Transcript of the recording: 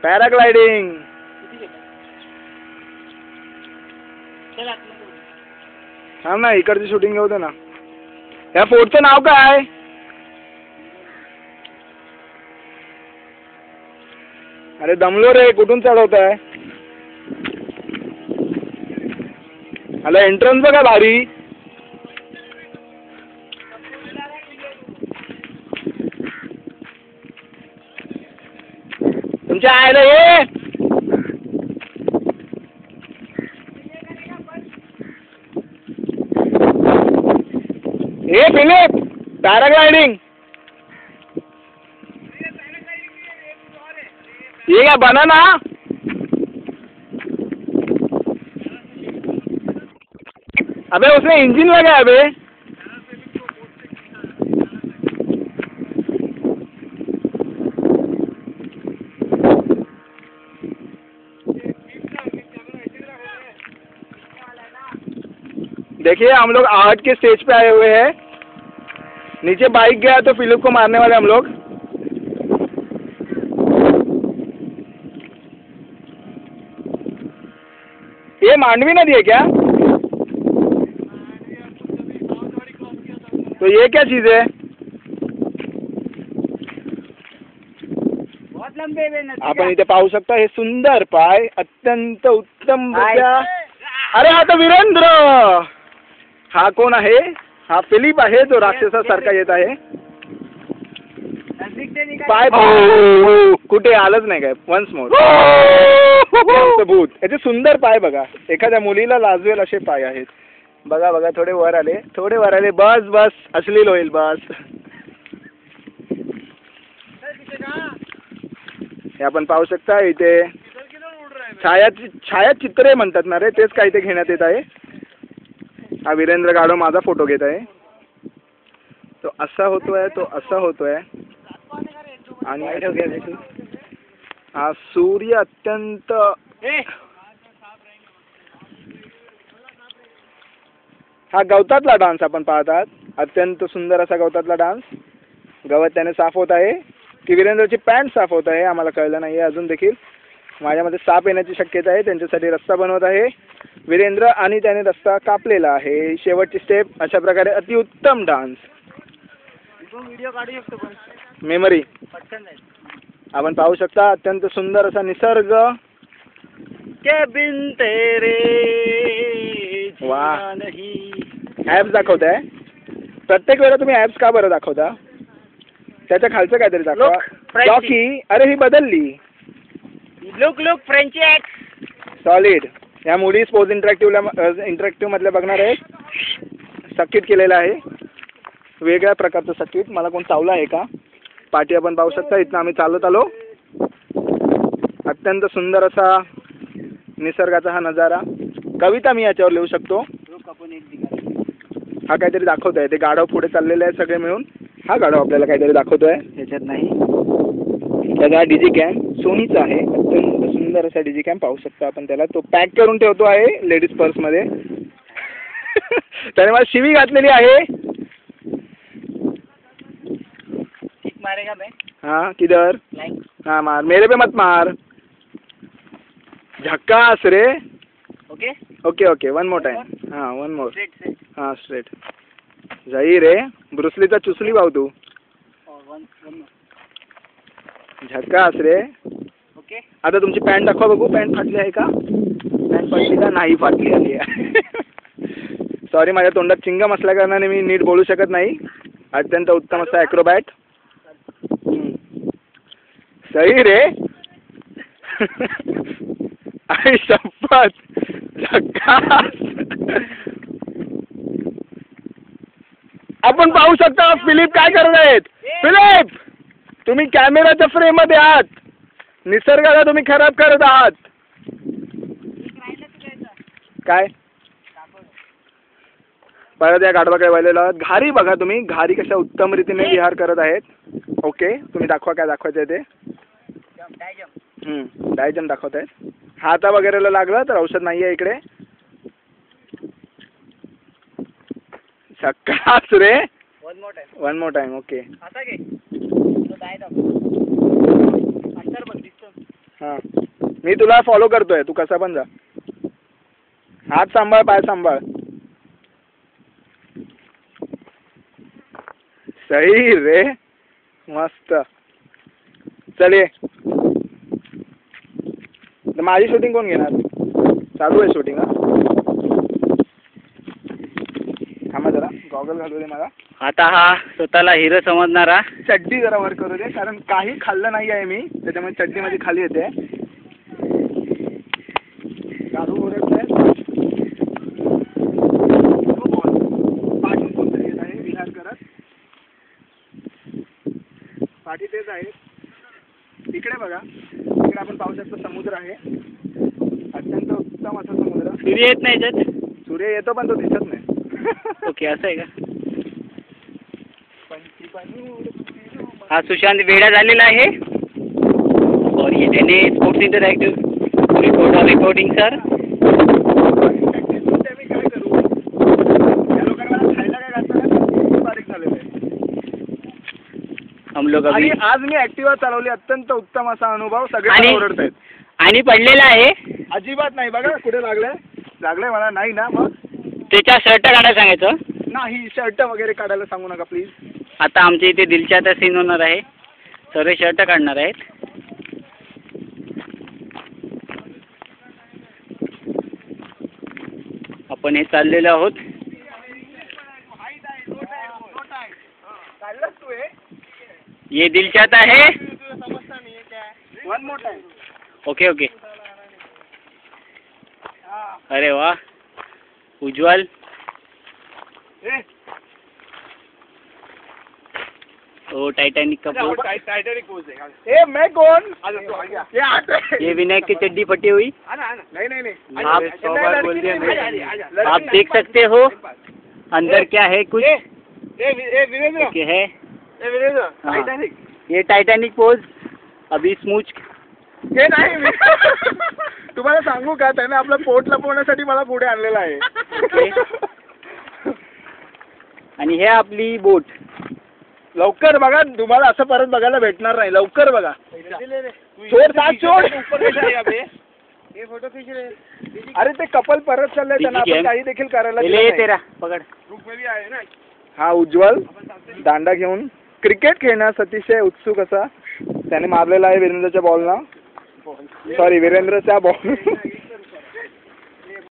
Paragliding. हा ना, इकडची शूटिंग घेऊ दे ना. या फोर्टचं नाव काय? अरे दमलो रे, कुठून चढवताय? अला एंट्रन्स बघा भारी. तुमच्या आयला ये. ए फिलिप, पॅराग्लाइडिंग ये क्या बना ना? अबे उसमें इंजन लगा है अबे. देखिए हम लोग आहट के स्टेज पे आए हुए हैं. नीचे बाइक गया तो फिलिप को मारने वाले हम लोग. ये मांडवी नदी है क्या? तो ये क्या चीज है? बहुत लंबे आपण इथे पाहू शकता हे सुंदर पाय, अत्यंत उत्तम रित्या. अरे हा तर वीरेंद्र. हा कोण आहे? हा फिलिप आहे जो राक्षसासारखा येत आहे. पाय कुठे आलंच नाही काय? Once more. भूत. याचे सुंदर पाय बघा, एखाद्या मुलीला लाजवेल असे पाय आहेत. बघा बघा, थोडे वर आले, थोडे वर आले. बस बस, अश्लील होईल बस. हे आपण पाहू शकता इथे छायाचित्रे म्हणतात ना रे, तेच काही ते घेण्यात येत आहे. हा वीरेंद्र गाढव माझा फोटो घेत आहे. तो असा होतोय, तो असा होतोय. आणि हा सूर्य अत्यंत हा गवतातला डान्स आपण पाहतात. अत्यंत सुंदर असा गवतातला डान्स. गवत त्याने साफ होत आहे की वीरेंद्रची पॅन्ट साफ होत आहे आम्हाला कळलं नाही अजून देखील. माझ्यामध्ये साप येण्याची शक्यता आहे. त्यांच्यासाठी रस्ता बनवत आहे वीरेंद्र आणि त्याने रस्ता कापलेला आहे. शेवटची स्टेप. अशा प्रकारे अतिउत्तम डान्स. व्हिडिओ काढू शकतो मेमरी. आपण पाहू शकता अत्यंत सुंदर असा निसर्ग. केबिन तेरे वाह. ॲप्स दाखवताय प्रत्येक वेळेला तुम्ही. ॲप्स का बरं दाखवता? त्याच्या खालचं काहीतरी दाखवा. जॉकी. अरे ही बदलली. Look Frenchie act. सॉलिड. या मुली स्पोर्ट्स इंटरॅक्टिव्ह मधल्या बघणार आहेत. सर्किट केलेलं आहे, वेगळ्या प्रकारचं सर्किट. मला कोण चावलं आहे का? पाठी आपण पाहू शकता. इथनं आम्ही चालत आलो. अत्यंत सुंदर असा निसर्गाचा हा नजारा. कविता मी याच्यावर लिहू शकतो. हा काहीतरी दाखवतोय. ते गाढव पुढे चाललेले आहे सगळे मिळून. हा गाढव आपल्याला काहीतरी दाखवतोय. ह्याच्यात नाही. त्याचा डिजी कॅम सोनीचा आहे. अत्यंत सुंदर असा डिजी कॅम पाहू शकता आपण त्याला. तो पॅक करून ठेवतो आहे लेडीज पर्समध्ये. त्याने मला शिवी घातलेली आहे. मारेगा मैं. हाँ किधर? हाँ मार. मेरे पे मत मार. झक्कास रे. Okay okay okay. One more time. हाँ वन मोर. हाँ स्ट्रेट. जाई रे. ब्रुसलीचा चुसली भाऊ तू. झक्कास रे. ओके. आता तुमची पॅन्ट दाखवा बघू. पॅन्ट फाटली आहे का? पॅन्ट फाटली का? नाही फाटली आली आहे. सॉरी, माझ्या तोंडात चिंगम असल्या कारणाने मी नीट बोलू शकत नाही. अत्यंत उत्तम असा ॲक्रोबॅट. सही रे. आई शपथ. झक्कास. आपण पाहू शकता फिलिप काय करत आहेत. फिलिप, तुम्ही कॅमेराच्या फ्रेम मध्ये आहात. निसर्गाला तुम्ही खराब करत आहात. काय परत या गाढवाकडे वळलेलो आहात. घारी बघा तुम्ही. घारी कशा उत्तम रीतीने विहार करत आहेत. ओके, तुम्ही दाखवा काय दाखवायचं आहे ते. डायजम दाखवत आहेत. हाता वगैरेला लागलं तर औषध नाही आहे इकडे. झक्कास रे. One more time. ओके. हां मी तुला फॉलो करतोय, तू कसा पण जा. हात सांभाळ, पाय सांभाळ. सही रे, मस्त. चल ये. तर माझी शूटिंग कोण घेणार? चालू आहे शूटिंग. हा थांबा जरा, गॉगल घालू दे मला. आता हा स्वतःला हिरो समजणारा. चड्डी जरा वर करू दे, कारण काही खाल्लं नाही आहे मी, त्याच्यामुळे चड्डी माझी खाली येते. चालू ओरडत आहे. पाठी कोणतरी येत आहे विहार करत. पाठी तेच आहे. इकडे बघा, इकडे आपण पाहू शकतो समुद्र आहे, अत्यंत उत्तम असा समुद्र. सूर्य येत नाही त्यात. सूर्य येतो पण तो दिसत नाही. ओके, असं आहे का? हा सुशांत वेडा झालेला आहे और ये त्याने स्पोर्ट्स इंटरॅक्टिव्ह रिकॉर्डिंग सर. मी काय करू, या लोकांना मला खायला काय घातलं, बारीक झालेलं आहे. हम लोग आणि अभी आज मी ऍक्टिव्हा चालवली, अत्यंत उत्तम असा अनुभव. सगळे आणि- ओरडत आहेत. आणि पडलेला आहे. अजिबात नाही. बघा कुठे लागलंय मला. नाही ना, मग त्याच्या शर्ट काढायला सांगायचं. नाही, शर्ट वगैरे काढायला सांगू नका प्लीज. आता आमच्या इथे दिलच्याचा सीन होणार आहे, सर्व शर्ट काढणार आहेत. आपण हे चाललेलो आहोत. ये दिलच्यात आहे. One more time. Okay okay. अरे वाह उज्ज्वल. ओ टाइटैनिक का पोज. टाइटैनिक पोज है. ए मैं कौन? ये आता है. ये विनायक की चड्डी फटी हुई. नहीं नहीं नहीं. आप आप देख सकते हो अंदर क्या है कुछ. क्या है हाँ. ये टाइटैनिक पोज. अभी स्मूच. हे नाही मी तुम्हाला सांगू का, त्याने आपलं पोट लपवण्यासाठी मला पुढे आणलेलं आहे. आणि हे आपली बोट. लवकर बघा, तुम्हाला असं परत बघायला भेटणार नाही. लवकर बघा. चोर साथ चोर. अरे ते कपल परत चाललंय, त्यांना आपण काही देखील करायला दिलं ले नाही. तेरा पकड. हा उज्ज्वल दांडा घेऊन क्रिकेट खेळण्यास अतिशय उत्सुक असा. त्याने मारलेला आहे वीरेंद्रच्या बॉलला. Sorry, वीरेंद्रच्या ball.